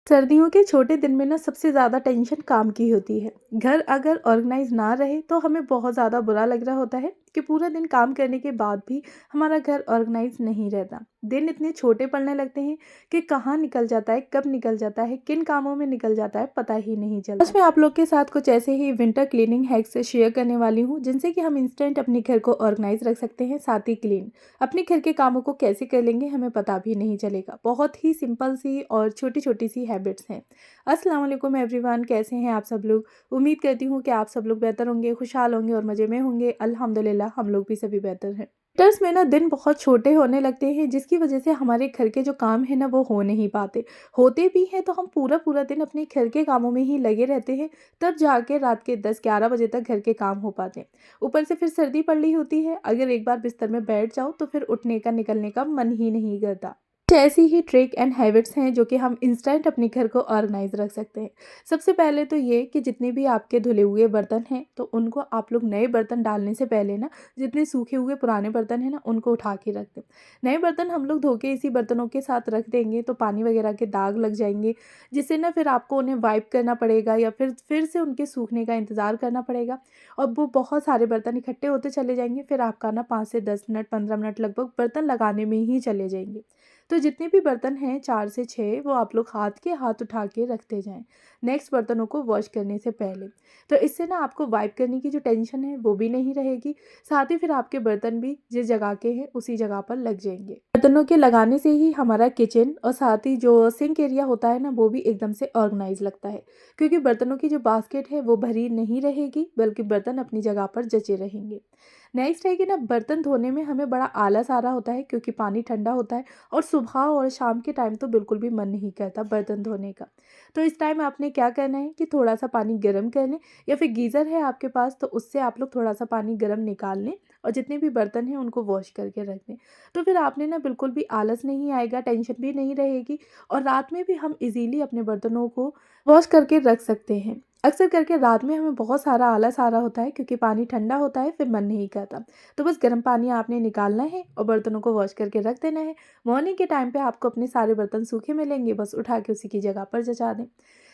सर्दियों के छोटे दिन में ना सबसे ज़्यादा टेंशन काम की होती है। घर अगर ऑर्गेनाइज ना रहे तो हमें बहुत ज़्यादा बुरा लग रहा होता है कि पूरा दिन काम करने के बाद भी हमारा घर ऑर्गेनाइज नहीं रहता। दिन इतने छोटे पड़ने लगते हैं कि कहाँ निकल जाता है, कब निकल जाता है, किन कामों में निकल जाता है, पता ही नहीं चलता। आज मैं आप लोग के साथ कुछ ऐसे ही विंटर क्लीनिंग हैक्स शेयर करने वाली हूँ जिनसे कि हम इंस्टेंट अपने घर को ऑर्गेनाइज रख सकते हैं, साथ ही क्लीन। अपने घर के कामों को कैसे कर लेंगे हमें पता भी नहीं चलेगा। बहुत ही सिंपल सी और छोटी छोटी सी हैबिट्स हैं। अस्सलाम वालेकुम एवरीवन, कैसे हैं आप सब लोग। उम्मीद करती हूँ कि आप सब लोग बेहतर होंगे, खुशहाल होंगे और मज़े में होंगे। अल्हम्दुलिल्लाह हम लोग भी सभी बेहतर हैं। विंटर्स में ना दिन बहुत छोटे होने लगते हैं जिसकी वजह से हमारे घर के जो काम है ना वो हो नहीं पाते। होते भी हैं तो हम पूरा पूरा दिन अपने घर के कामों में ही लगे रहते हैं। तब जाके रात के 10-11 बजे तक घर के काम हो पाते हैं। ऊपर से फिर सर्दी पड़ रही होती है, अगर एक बार बिस्तर में बैठ जाओ तो फिर उठने का निकलने का मन ही नहीं करता। कुछ ऐसी ही ट्रिक एंड हैबिट्स हैं जो कि हम इंस्टेंट अपने घर को ऑर्गेनाइज रख सकते हैं। सबसे पहले तो ये कि जितने भी आपके धुले हुए बर्तन हैं तो उनको आप लोग नए बर्तन डालने से पहले ना जितने सूखे हुए पुराने बर्तन हैं ना उनको उठा के रख दें। नए बर्तन हम लोग धो के इसी बर्तनों के साथ रख देंगे तो पानी वगैरह के दाग लग जाएंगे, जिससे ना फिर आपको उन्हें वाइप करना पड़ेगा या फिर से उनके सूखने का इंतज़ार करना पड़ेगा। और वो बहुत सारे बर्तन इकट्ठे होते चले जाएंगे, फिर आपका ना 5 से 10 मिनट 15 मिनट लगभग बर्तन लगाने में ही चले जाएंगे। तो जितने भी बर्तन हैं 4 से 6 वो आप लोग हाथ उठा के रखते जाएं नेक्स्ट बर्तनों को वॉश करने से पहले। तो इससे ना आपको वाइप करने की जो टेंशन है वो भी नहीं रहेगी, साथ ही फिर आपके बर्तन भी जिस जगह के हैं उसी जगह पर लग जाएंगे। बर्तनों के लगाने से ही हमारा किचन और साथ ही जो सिंक एरिया होता है ना वो भी एकदम से ऑर्गेनाइज लगता है, क्योंकि बर्तनों की जो बास्केट है वो भरी नहीं रहेगी बल्कि बर्तन अपनी जगह पर जचे रहेंगे। नेक्स्ट है कि ना बर्तन धोने में हमें बड़ा आलस आ रहा होता है क्योंकि पानी ठंडा होता है और सुबह और शाम के टाइम तो बिल्कुल भी मन नहीं करता बर्तन धोने का। तो इस टाइम आपने क्या करना है कि थोड़ा सा पानी गर्म कर लें, या फिर गीज़र है आपके पास तो उससे आप लोग थोड़ा सा पानी गर्म निकाल लें और जितने भी बर्तन हैं उनको वॉश करके रख दें। तो फिर आपने ना बिल्कुल भी आलस नहीं आएगा, टेंशन भी नहीं रहेगी और रात में भी हम इजीली अपने बर्तनों को वॉश करके रख सकते हैं। अक्सर करके रात में हमें बहुत सारा आलस आ रहा होता है क्योंकि पानी ठंडा होता है, फिर मन नहीं करता। तो बस गर्म पानी आपने निकालना है और बर्तनों को वॉश करके रख देना है। मॉर्निंग के टाइम पे आपको अपने सारे बर्तन सूखे मिलेंगे, बस उठा के उसी की जगह पर जचा दें।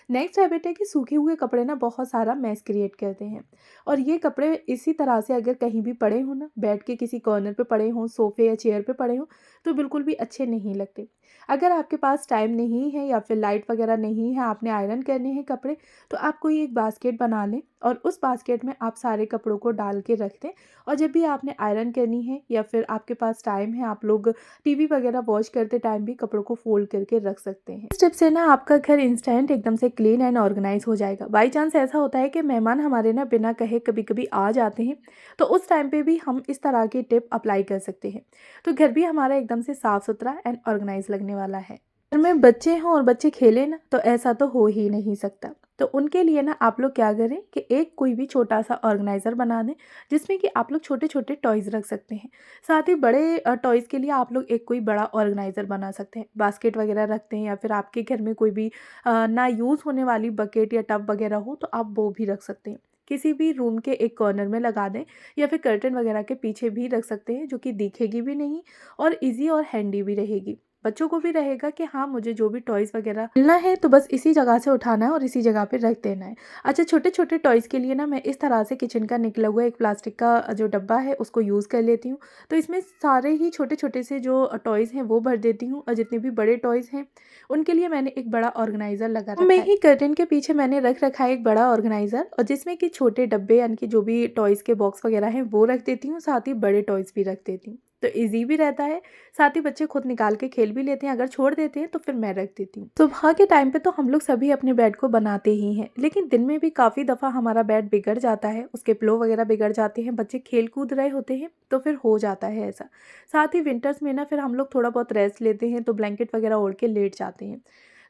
नेक्स्ट हैबिट है कि सूखे हुए कपड़े ना बहुत सारा मैस क्रिएट करते हैं, और ये कपड़े इसी तरह से अगर कहीं भी पड़े हों ना, बेड के किसी कॉर्नर पे पड़े हों, सोफे या चेयर पे पड़े हों, तो बिल्कुल भी अच्छे नहीं लगते। अगर आपके पास टाइम नहीं है या फिर लाइट वगैरह नहीं है, आपने आयरन करने हैं कपड़े, तो आप कोई एक बास्केट बना लें और उस बास्केट में आप सारे कपड़ों को डाल के रख दें। और जब भी आपने आयरन करनी है या फिर आपके पास टाइम है, आप लोग टीवी वगैरह वॉच करते टाइम भी कपड़ों को फोल्ड करके रख सकते हैं। इस टिप से ना आपका घर इंस्टेंट एकदम से क्लीन एंड ऑर्गेनाइज हो जाएगा। बाई चांस ऐसा होता है कि मेहमान हमारे ना बिना कहे कभी कभी आ जाते हैं, तो उस टाइम पे भी हम इस तरह की टिप अप्लाई कर सकते हैं। तो घर भी हमारा एकदम से साफ सुथरा एंड ऑर्गेनाइज लगने वाला है। घर में बच्चे हों और बच्चे खेलें ना तो ऐसा तो हो ही नहीं सकता। तो उनके लिए ना आप लोग क्या करें कि एक कोई भी छोटा सा ऑर्गेनाइज़र बना दें जिसमें कि आप लोग छोटे छोटे टॉयज़ रख सकते हैं। साथ ही बड़े टॉयज़ के लिए आप लोग एक कोई बड़ा ऑर्गेनाइज़र बना सकते हैं, बास्केट वगैरह रखते हैं, या फिर आपके घर में कोई भी ना यूज़ होने वाली बकेट या टब वगैरह हो तो आप वो भी रख सकते हैं। किसी भी रूम के एक कॉर्नर में लगा दें या फिर कर्टन वगैरह के पीछे भी रख सकते हैं, जो कि दिखेगी भी नहीं और ईजी और हैंडी भी रहेगी। बच्चों को भी रहेगा कि हाँ, मुझे जो भी टॉयज़ वगैरह मिलना है तो बस इसी जगह से उठाना है और इसी जगह पे रख देना है। अच्छा, छोटे छोटे टॉयज़ के लिए ना मैं इस तरह से किचन का निकला हुआ एक प्लास्टिक का जो डब्बा है उसको यूज़ कर लेती हूँ। तो इसमें सारे ही छोटे छोटे से जो टॉयज़ हैं वो भर देती हूँ, और जितने भी बड़े टॉयज़ हैं उनके लिए मैंने एक बड़ा ऑर्गेनाइज़र लगा रखा है। ही कर्टन के पीछे मैंने रख रखा है एक बड़ा ऑर्गेनाइज़र, और जिसमें कि छोटे डब्बे यानी कि जो भी टॉयज़ के बॉक्स वगैरह हैं वो रख देती हूँ, साथ ही बड़े टॉयज़ भी रख देती हूँ। तो ईज़ी भी रहता है, साथ ही बच्चे खुद निकाल के खेल भी लेते हैं। अगर छोड़ देते हैं तो फिर मैं रख देती हूँ। सुबह के टाइम पे तो हम लोग सभी अपने बेड को बनाते ही हैं, लेकिन दिन में भी काफ़ी दफ़ा हमारा बेड बिगड़ जाता है, उसके पिलो वगैरह बिगड़ जाते हैं, बच्चे खेल कूद रहे होते हैं तो फिर हो जाता है ऐसा। साथ ही विंटर्स में ना फिर हम लोग थोड़ा बहुत रेस्ट लेते हैं तो ब्लैंकेट वगैरह ओढ़ के लेट जाते हैं।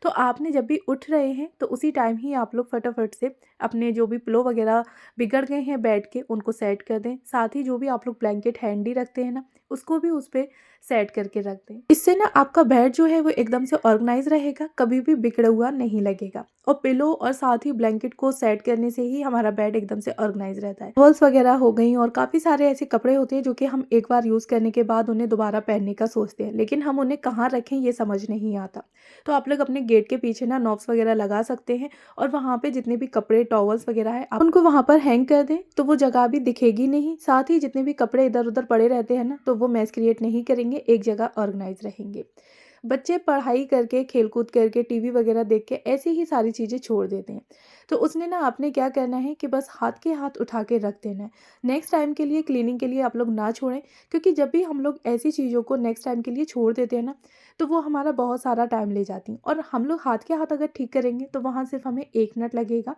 तो आपने जब भी उठ रहे हैं तो उसी टाइम ही आप लोग फटाफट से अपने जो भी पिलो वगैरह बिगड़ गए हैं बेड के उनको सेट कर दें। साथ ही जो भी आप लोग ब्लैंकेट हैंडी रखते हैं ना उसको भी उस पे सेट करके रख दें। इससे ना आपका बेड जो है वो एकदम से ऑर्गेनाइज रहेगा, कभी भी बिगड़ा हुआ नहीं लगेगा। और पिलो और साथ ही ब्लैंकेट को सेट करने से ही हमारा बेड एकदम से ऑर्गेनाइज रहता है। टॉवल्स वगैरह हो गई और काफ़ी सारे ऐसे कपड़े होते हैं जो कि हम एक बार यूज़ करने के बाद उन्हें दोबारा पहनने का सोचते हैं, लेकिन हम उन्हें कहाँ रखें ये समझ नहीं आता। तो आप लोग अपने गेट के पीछे ना नॉब्स वगैरह लगा सकते हैं और वहाँ पे जितने भी कपड़े टॉवल्स वगैरह है आप उनको वहाँ पर हैंग कर दें, तो वो जगह भी दिखेगी नहीं। साथ ही जितने भी कपड़े इधर उधर पड़े रहते हैं ना, तो वो मैस क्रिएट नहीं करेंगे, एक जगह ऑर्गेनाइज रहेंगे। बच्चे पढ़ाई करके, खेलकूद करके, टीवी वगैरह देख के ऐसी ही सारी चीज़ें छोड़ देते हैं। तो उसने ना आपने क्या करना है कि बस हाथ के हाथ उठा के रख देना है। नेक्स्ट टाइम के लिए क्लीनिंग के लिए आप लोग ना छोड़ें, क्योंकि जब भी हम लोग ऐसी चीज़ों को नेक्स्ट टाइम के लिए छोड़ देते हैं ना, तो वो हमारा बहुत सारा टाइम ले जाती हैं। और हम लोग हाथ के हाथ अगर ठीक करेंगे तो वहाँ सिर्फ हमें 1 मिनट लगेगा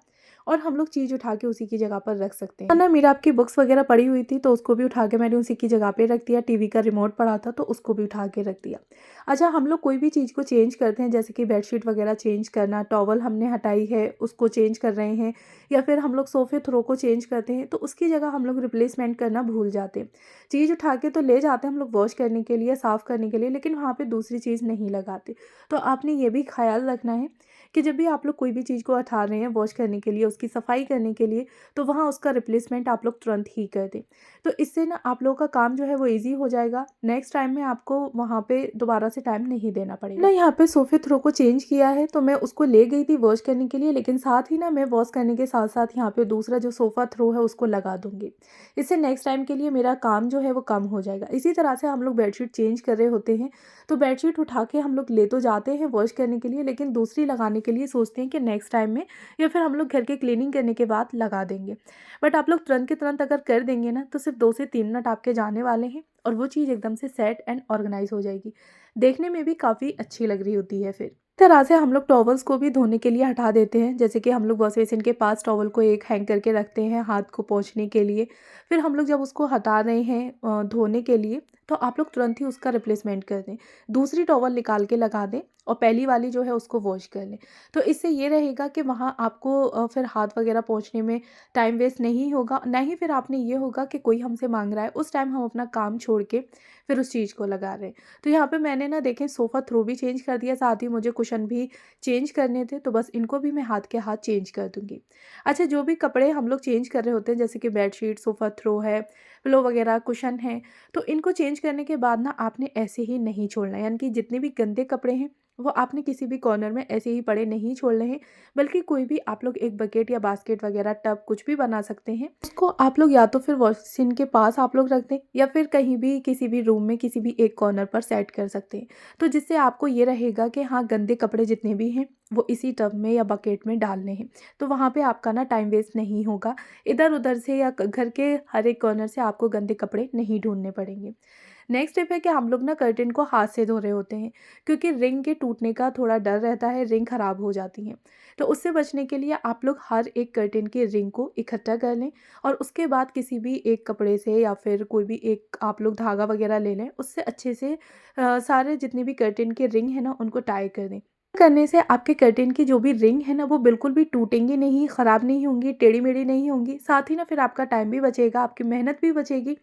और हम लोग चीज़ उठा के उसी की जगह पर रख सकते हैं। ना मेरा आपकी बुक्स वगैरह पड़ी हुई थी, तो उसको भी उठा के मैंने उसी की जगह पे रख दिया। टीवी का रिमोट पड़ा था तो उसको भी उठा के रख दिया। अच्छा, हम लोग कोई भी चीज़ को चेंज करते हैं, जैसे कि बेडशीट वगैरह चेंज करना, टॉवल हमने हटाई है उसको चेंज कर रहे हैं, या फिर हम लोग सोफ़े थ्रो को चेंज करते हैं, तो उसकी जगह हम लोग रिप्लेसमेंट करना भूल जाते हैं। चीज़ उठा के तो ले जाते हैं हम लोग वॉश करने के लिए, साफ़ करने के लिए, लेकिन वहाँ पे दूसरी चीज़ नहीं लगाते। तो आपने ये भी ख़्याल रखना है कि जब भी आप लोग कोई भी चीज़ को उठा रहे हैं वॉश करने के लिए, उसकी सफाई करने के लिए, तो वहाँ उसका रिप्लेसमेंट आप लोग तुरंत ही कर दें। तो इससे ना आप लोगों का काम जो है वो ईज़ी हो जाएगा। नेक्स्ट टाइम में आपको वहाँ पे दोबारा से टाइम नहीं देना पड़ेगा। ना यहाँ पे सोफ़े थ्रो को चेंज किया है, तो मैं उसको ले गई थी वॉश करने के लिए, लेकिन साथ ही ना मैं वॉश करने के साथ-साथ यहाँ पे दूसरा जो सोफ़ा थ्रो है उसको लगा दूँगी। इससे नेक्स्ट टाइम के लिए मेरा काम जो है वो कम हो जाएगा। इसी तरह से हम लोग बेडशीट चेंज कर रहे होते हैं, तो बेडशीट उठा के हम लोग ले तो जाते हैं वॉश करने के लिए, लेकिन दूसरी लगाने के लिए सोचते हैं कि नेक्स्ट टाइम में, या फिर हम लोग घर के क्लीनिंग करने के बाद लगा देंगे। बट आप लोग तुरंत के तुरंत अगर कर देंगे ना, तो सिर्फ 2 से 3 मिनट आपके जाने वाले हैं और वो चीज़ एकदम से सेट एंड ऑर्गेनाइज हो जाएगी। देखने में भी काफ़ी अच्छी लग रही होती है फिर। इस तरह से हम लोग टॉवल्स को भी धोने के लिए हटा देते हैं, जैसे कि हम लोग वॉश बेसिन के पास टॉवल को एक हैंग करके रखते हैं हाथ को पोंछने के लिए। फिर हम लोग जब उसको हटा रहे हैं धोने के लिए, तो आप लोग तुरंत ही उसका रिप्लेसमेंट कर दें। दूसरी टॉवल निकाल के लगा दें और पहली वाली जो है उसको वॉश कर लें। तो इससे ये रहेगा कि वहाँ आपको फिर हाथ वगैरह पोंछने में टाइम वेस्ट नहीं होगा, ना ही फिर आपने ये होगा कि कोई हमसे माँग रहा है, उस टाइम हम अपना काम छोड़ के फिर उस चीज़ को लगा रहे हैं। तो यहाँ पे मैंने ना देखें सोफ़ा थ्रो भी चेंज कर दिया, साथ ही मुझे कुशन भी चेंज करने थे, तो बस इनको भी मैं हाथ के हाथ चेंज कर दूँगी। अच्छा, जो भी कपड़े हम लोग चेंज कर रहे होते हैं, जैसे कि बेडशीट, सोफ़ा थ्रो है, पिलो वगैरह, कुशन है, तो इनको चेंज करने के बाद ना आपने ऐसे ही नहीं छोड़ना है। यानी कि जितने भी गंदे कपड़े हैं वो आपने किसी भी कॉर्नर में ऐसे ही पड़े नहीं छोड़ने हैं, बल्कि कोई भी आप लोग एक बकेट या बास्केट वगैरह टब कुछ भी बना सकते हैं। उसको आप लोग या तो फिर वॉशिंग के पास आप लोग रख दें, या फिर कहीं भी किसी भी रूम में किसी भी एक कॉर्नर पर सेट कर सकते हैं। तो जिससे आपको ये रहेगा कि हाँ, गंदे कपड़े जितने भी हैं वो इसी टब में या बकेट में डालने हैं। तो वहाँ पे आपका ना टाइम वेस्ट नहीं होगा, इधर उधर से या घर के हर एक कॉर्नर से आपको गंदे कपड़े नहीं ढूंढने पड़ेंगे। नेक्स्ट स्टेप है कि हम लोग ना कर्टेन को हाथ से धो रहे होते हैं, क्योंकि रिंग के टूटने का थोड़ा डर रहता है, रिंग ख़राब हो जाती हैं। तो उससे बचने के लिए आप लोग हर एक कर्टेन की रिंग को इकट्ठा कर लें और उसके बाद किसी भी एक कपड़े से या फिर कोई भी एक आप लोग धागा वगैरह ले लें, उससे अच्छे से सारे जितने भी कर्टेन के रिंग है ना उनको टाई कर दें। करने से आपके कर्टेन की जो भी रिंग है ना वो बिल्कुल भी टूटेंगी नहीं, ख़राब नहीं होंगी, टेढ़ी-मेढ़ी नहीं होंगी। साथ ही ना फिर आपका टाइम भी बचेगा, आपकी मेहनत भी बचेगी।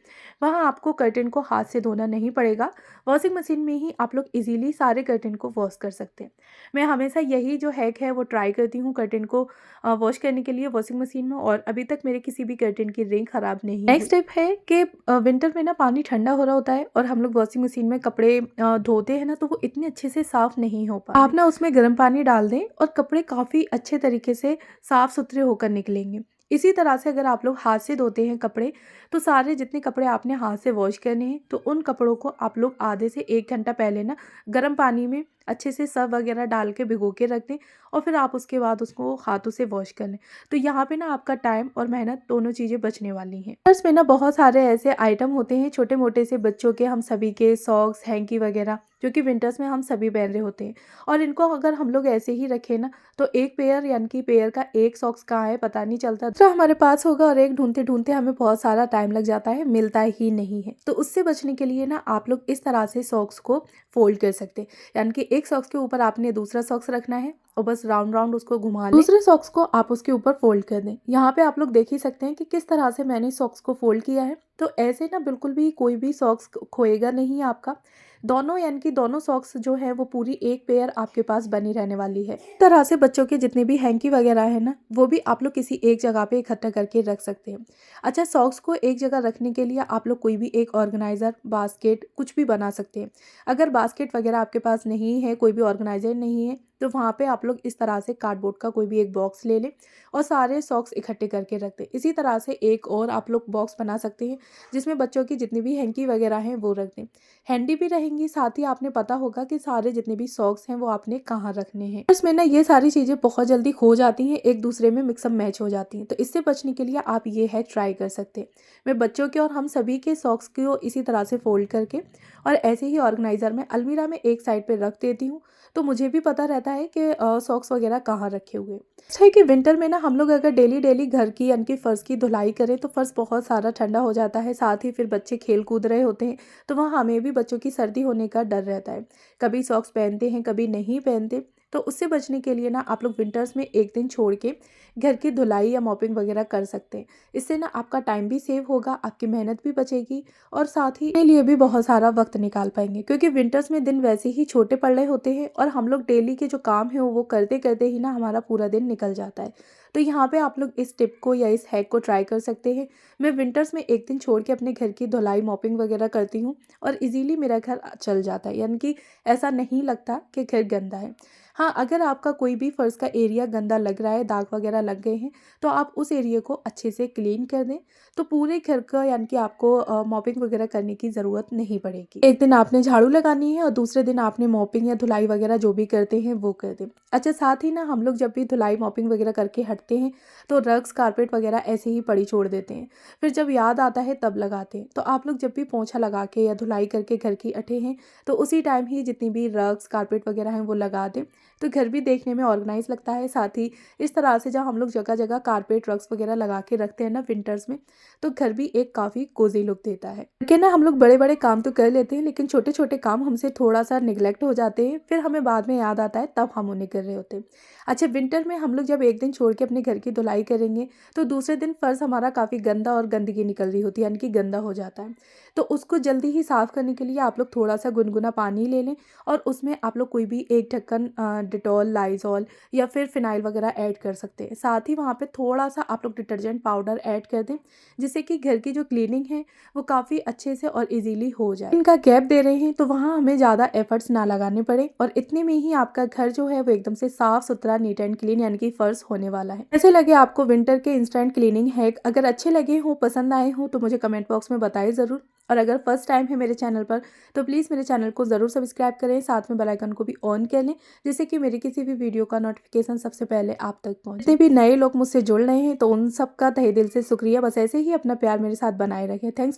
वहाँ आपको कर्टेन को हाथ से धोना नहीं पड़ेगा। वॉशिंग मशीन में ही आप लोग इज़ीली सारे कर्टेन को वॉश कर सकते हैं। मैं हमेशा यही जो हैक है वो ट्राई करती हूँ कर्टेन को वॉश करने के लिए वॉशिंग मशीन में, और अभी तक मेरे किसी भी कर्टेन की रिंग ख़राब नहीं हुई। नेक्स्ट स्टेप है कि विंटर में ना पानी ठंडा हो रहा होता है और हम लोग वॉशिंग मशीन में कपड़े धोते हैं ना, तो वो इतने अच्छे से साफ़ नहीं हो पाते। आप ना उसमें गर्म पानी डाल दें और कपड़े काफ़ी अच्छे तरीके से साफ़ सुथरे होकर निकलेंगे। इसी तरह से अगर आप लोग हाथ से धोते हैं कपड़े, तो सारे जितने कपड़े आपने हाथ से वॉश करने हैं, तो उन कपड़ों को आप लोग आधे से 1 घंटा पहले ना गर्म पानी में अच्छे से सर्फ वगैरह डाल के भिगो के रख दें और फिर आप उसके बाद उसको हाथों से वॉश कर लें। तो यहाँ पे ना आपका टाइम और मेहनत दोनों चीज़ें बचने वाली हैं। पर्स में ना बहुत सारे ऐसे आइटम होते हैं छोटे मोटे से बच्चों के, हम सभी के सॉक्स, हैंकी वगैरह, जो कि विंटर्स में हम सभी पहन रहे होते हैं, और इनको अगर हम लोग ऐसे ही रखें ना, तो एक पेयर यानी कि पेयर का एक सॉक्स कहाँ है पता नहीं चलता, तो हमारे पास होगा और एक ढूंढते ढूंढते हमें बहुत सारा टाइम लग जाता है, मिलता ही नहीं है। तो उससे बचने के लिए ना आप लोग इस तरह से सॉक्स को फोल्ड कर सकते हैं, यानी कि एक सॉक्स के ऊपर आपने दूसरा सॉक्स रखना है और बस राउंड राउंड उसको घुमा लें। दूसरे सॉक्स को आप उसके ऊपर फोल्ड कर दें। यहाँ पे आप लोग देख ही सकते हैं कि किस तरह से मैंने सॉक्स को फोल्ड किया है। तो ऐसे ना बिल्कुल भी कोई भी सॉक्स खोएगा नहीं आपका। दोनों यानी कि दोनों सॉक्स जो है वो पूरी एक पेयर आपके पास बनी रहने वाली है। इस तरह से बच्चों के जितने भी हैंकी वगैरह है ना, वो भी आप लोग किसी एक जगह पे इकट्ठा करके रख सकते हैं। अच्छा, सॉक्स को एक जगह रखने के लिए आप लोग कोई भी एक ऑर्गेनाइजर, बास्केट कुछ भी बना सकते हैं। अगर बास्केट वगैरह आपके पास नहीं है, कोई भी ऑर्गेनाइजर नहीं है, तो वहाँ पे आप लोग इस तरह से कार्डबोर्ड का कोई भी एक बॉक्स ले लें और सारे सॉक्स इकट्ठे करके रख दें। इसी तरह से एक और आप लोग बॉक्स बना सकते हैं जिसमें बच्चों की जितनी भी हैंकी वगैरह हैं वो रख दें। हैंडी भी रहेंगी, साथ ही आपने पता होगा कि सारे जितने भी सॉक्स हैं वो आपने कहाँ रखने हैं। इसमें ना ये सारी चीज़ें बहुत जल्दी खो जाती हैं, एक दूसरे में मिक्सअप मैच हो जाती हैं। तो इससे बचने के लिए आप ये हैक ट्राई कर सकते हैं। मैं बच्चों के और हम सभी के सॉक्स को इसी तरह से फोल्ड करके और ऐसे ही ऑर्गेनाइजर में अलमीरा में एक साइड पे रख देती हूँ, तो मुझे भी पता रहता है कि सॉक्स वगैरह कहाँ रखे हुए। अच्छा है कि विंटर में ना हम लोग अगर डेली डेली घर की यानी कि फ़र्श की धुलाई करें तो फ़र्श बहुत सारा ठंडा हो जाता है। साथ ही फिर बच्चे खेल कूद रहे होते हैं, तो वहाँ हमें भी बच्चों की सर्दी होने का डर रहता है। कभी सॉक्स पहनते हैं, कभी नहीं पहनते। तो उससे बचने के लिए ना आप लोग विंटर्स में एक दिन छोड़ के घर की धुलाई या मॉपिंग वगैरह कर सकते हैं। इससे ना आपका टाइम भी सेव होगा, आपकी मेहनत भी बचेगी और साथ ही अपने लिए भी बहुत सारा वक्त निकाल पाएंगे, क्योंकि विंटर्स में दिन वैसे ही छोटे पड़ रहे होते हैं और हम लोग डेली के जो काम है वो करते करते ही ना हमारा पूरा दिन निकल जाता है। तो यहाँ पे आप लोग इस टिप को या इस हैक को ट्राई कर सकते हैं। मैं विंटर्स में एक दिन छोड़ के अपने घर की धुलाई मॉपिंग वगैरह करती हूँ और इजीली मेरा घर चल जाता है, यानी कि ऐसा नहीं लगता कि घर गंदा है। हाँ, अगर आपका कोई भी फ़र्श का एरिया गंदा लग रहा है, दाग वगैरह लग गए हैं, तो आप उस एरिया को अच्छे से क्लीन कर दें, तो पूरे घर का यानी कि आपको मॉपिंग वगैरह करने की ज़रूरत नहीं पड़ेगी। एक दिन आपने झाड़ू लगानी है और दूसरे दिन आपने मॉपिंग या धुलाई वगैरह जो भी करते हैं वो कर दें। अच्छा, साथ ही ना हम लोग जब भी धुलाई मॉपिंग वगैरह करके हटते हैं तो रग्स, कारपेट वगैरह ऐसे ही पड़ी छोड़ देते हैं, फिर जब याद आता है तब लगाते हैं। तो आप लोग जब भी पोंछा लगा के या धुलाई करके घर की अटे हैं तो उसी टाइम ही जितनी भी रग्स, कारपेट वगैरह हैं वो लगा दें, तो घर भी देखने में ऑर्गेनाइज लगता है। साथ ही इस तरह से जब हम लोग जगह जगह कारपेट, रग्स वगैरह लगा के रखते हैं ना विंटर्स में, तो घर भी एक काफ़ी कोजी लुक देता है। कि ना हम लोग बड़े बड़े काम तो कर लेते हैं, लेकिन छोटे छोटे काम हमसे थोड़ा सा निगलेक्ट हो जाते हैं, फिर हमें बाद में याद आता है तब हम उन्हें कर रहे होते हैं। अच्छा, विंटर में हम लोग जब एक दिन छोड़ के अपने घर की धुलाई करेंगे तो दूसरे दिन फर्श हमारा काफ़ी गंदा और गंदगी निकल रही होती है, यानी कि गंदा हो जाता है। तो उसको जल्दी ही साफ़ करने के लिए आप लोग थोड़ा सा गुनगुना पानी ले लें और उसमें आप लोग कोई भी एक ढक्कन डिटॉल, लाइजॉल या फिर फिनाइल वगैरह ऐड कर सकते हैं। साथ ही वहाँ पे थोड़ा सा आप लोग डिटर्जेंट पाउडर ऐड कर दें, जिससे कि घर की जो क्लीनिंग है वो काफ़ी अच्छे से और इजीली हो जाए। इनका गैप दे रहे हैं तो वहाँ हमें ज़्यादा एफर्ट्स ना लगाने पड़े और इतने में ही आपका घर जो है वो एकदम से साफ़ सुथरा, नीट एंड क्लीन यानी कि फर्श होने वाला है। ऐसे लगे आपको विंटर के इंस्टेंट क्लीनिंग हैक? अगर अच्छे लगे हों, पसंद आए हों तो मुझे कमेंट बॉक्स में बताइए ज़रूर। और अगर फर्स्ट टाइम है मेरे चैनल पर तो प्लीज़ मेरे चैनल को ज़रूर सब्सक्राइब करें, साथ में बेल आइकन को भी ऑन कर लें, जिससे कि मेरी किसी भी वीडियो का नोटिफिकेशन सबसे पहले आप तक पहुंचे। जितने भी नए लोग मुझसे जुड़ रहे हैं तो उन सब का तहे दिल से शुक्रिया। बस ऐसे ही अपना प्यार मेरे साथ बनाए रखें। थैंक्स।